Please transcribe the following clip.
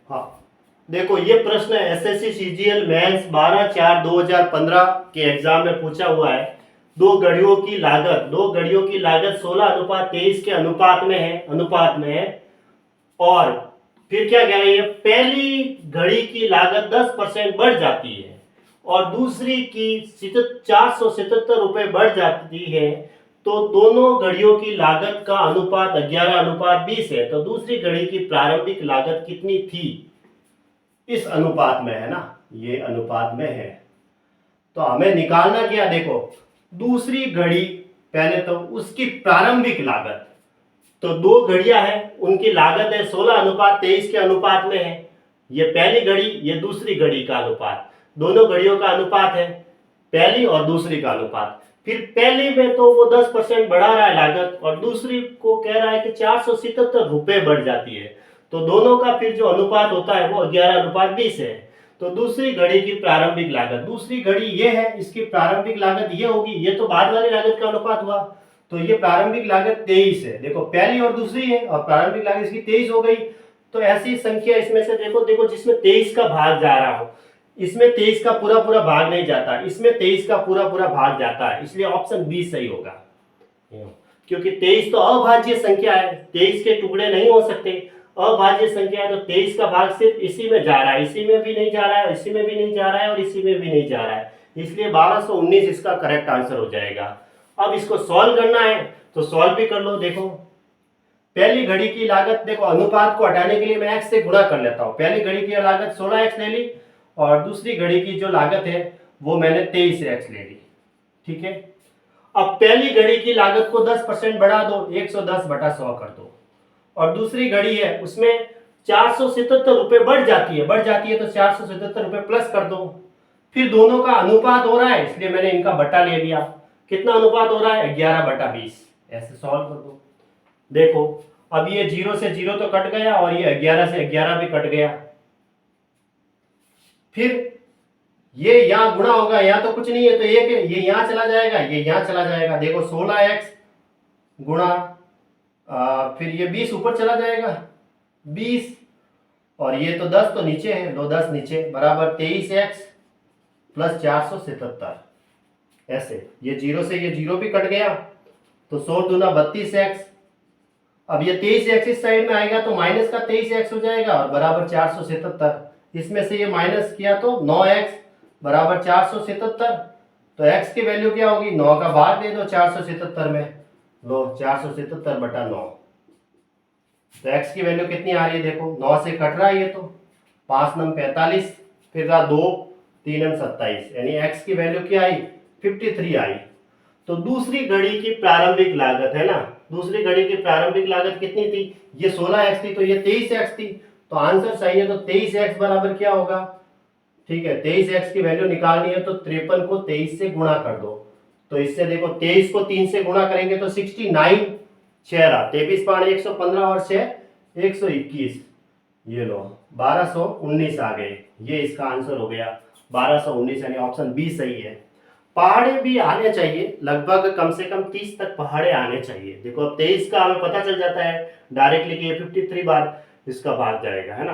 हाँ, देखो ये प्रश्न एसएससी सीजीएल मेंस 12/4/2015 के एग्जाम में पूछा हुआ है। दो घड़ियों की लागत 16:23 के अनुपात में है और फिर क्या कह रही है, पहली घड़ी की लागत 10% बढ़ जाती है और दूसरी की 477 रुपए बढ़ जाती है, तो दोनों घड़ियों की लागत का अनुपात 11:20 है। तो दूसरी घड़ी की प्रारंभिक लागत कितनी थी, इस अनुपात में है ना, ये अनुपात में है। तो हमें निकालना क्या, देखो दूसरी घड़ी पहले तो उसकी प्रारंभिक लागत, तो दो घड़ियां हैं उनकी लागत है 16:23 के अनुपात में है। ये पहली घड़ी, ये दूसरी घड़ी का अनुपात, दोनों घड़ियों का अनुपात है, पहली और दूसरी का अनुपात। फिर पहली में तो वो 10% बढ़ा रहा है लागत और दूसरी को कह रहा है कि 477 रुपए बढ़ जाती है, तो दोनों का फिर जो अनुपात होता है वो 11:20 है। तो दूसरी घड़ी की प्रारंभिक लागत, दूसरी घड़ी ये है, इसकी प्रारंभिक लागत ये होगी, ये तो बाद वाली लागत का अनुपात हुआ, तो ये प्रारंभिक लागत 23 है। देखो पहली और दूसरी है और प्रारंभिक लागत इसकी 23 हो गई। तो ऐसी संख्या इसमें से देखो जिसमें 23 का भाग जा रहा हो, इसमें 23 का पूरा पूरा भाग नहीं जाता, इसमें 23 का पूरा पूरा भाग जाता है, इसलिए ऑप्शन बी सही होगा। क्योंकि 23 तो अभाज्य संख्या है, 23 के टुकड़े नहीं हो सकते, अभाज्य संख्या है, तो 23 का भाग सिर्फ इसी में जा रहा है, इसी में भी नहीं जा रहा है, इसी में भी नहीं जा रहा है और इसी में भी नहीं जा रहा है, इसलिए 1219 इसका करेक्ट आंसर हो जाएगा। अब इसको सॉल्व करना है तो सॉल्व भी कर लो। देखो पहली घड़ी की लागत, देखो अनुपात को हटाने के लिए मैं x से गुणा कर लेता हूं। पहली घड़ी की लागत 16x ले ली और दूसरी घड़ी की जो लागत है वो मैंने 23x ले ली, ठीक है। अब पहली घड़ी की लागत को 10% बढ़ा दो, 110/100 कर दो, और दूसरी घड़ी है उसमें 477 रुपए बढ़ जाती है तो 477 रुपए प्लस कर दो। फिर दोनों का अनुपात हो रहा है इसलिए मैंने इनका बटा ले लिया। कितना अनुपात हो रहा है, 11/20। ऐसे सॉल्व कर दो। देखो अब ये 0 से 0 तो कट गया और ये 11 से 11 भी कट गया। फिर ये यहां गुणा होगा, यहां तो कुछ नहीं है तो ये यहां चला जाएगा, ये यहां चला जाएगा। देखो 16x गुणा फिर ये 20 ऊपर चला जाएगा 20, और ये तो 10 तो नीचे है, 2 10 नीचे, बराबर 23x प्लस 477। ऐसे ये 0 से ये 0 भी कट गया तो 100 दूना 32x। अब ये 23x इस साइड में आएगा तो माइनस का 23x हो जाएगा और बराबर 477। इसमें से ये माइनस किया तो 9x बराबर 477। तो x की वैल्यू क्या होगी, 9 का भाग दे दो 477 में, लो 477/9। तो x की वैल्यू कितनी आ रही है, देखो 9 से कट रहा है ये तो, 5 9 45, फिर 2 3 27, यानी x की वैल्यू क्या आई, 53 आई। तो दूसरी घड़ी की प्रारंभिक लागत है ना, दूसरी घड़ी की प्रारंभिक लागत कितनी थी, ये 16x थी तो ये 23x थी, तो आंसर सही है। तो 23x बराबर क्या होगा, ठीक है, 23x की वैल्यू निकालनी है तो 53 को 23 से गुणा कर दो। तो इससे देखो 23 को 3 से गुणा करेंगे तो 69, 6 23 5 115 और 6 121, ये लो 1219 आ गए। ये इसका आंसर हो गया 1219, यानी ऑप्शन बी सही है। पहाड़े भी आने चाहिए, लगभग कम से कम 30 तक पहाड़े आने चाहिए। देखो अब 23 का हमें पता चल जाता है डायरेक्टली कि ये 53 बार इसका भाग जाएगा, है ना।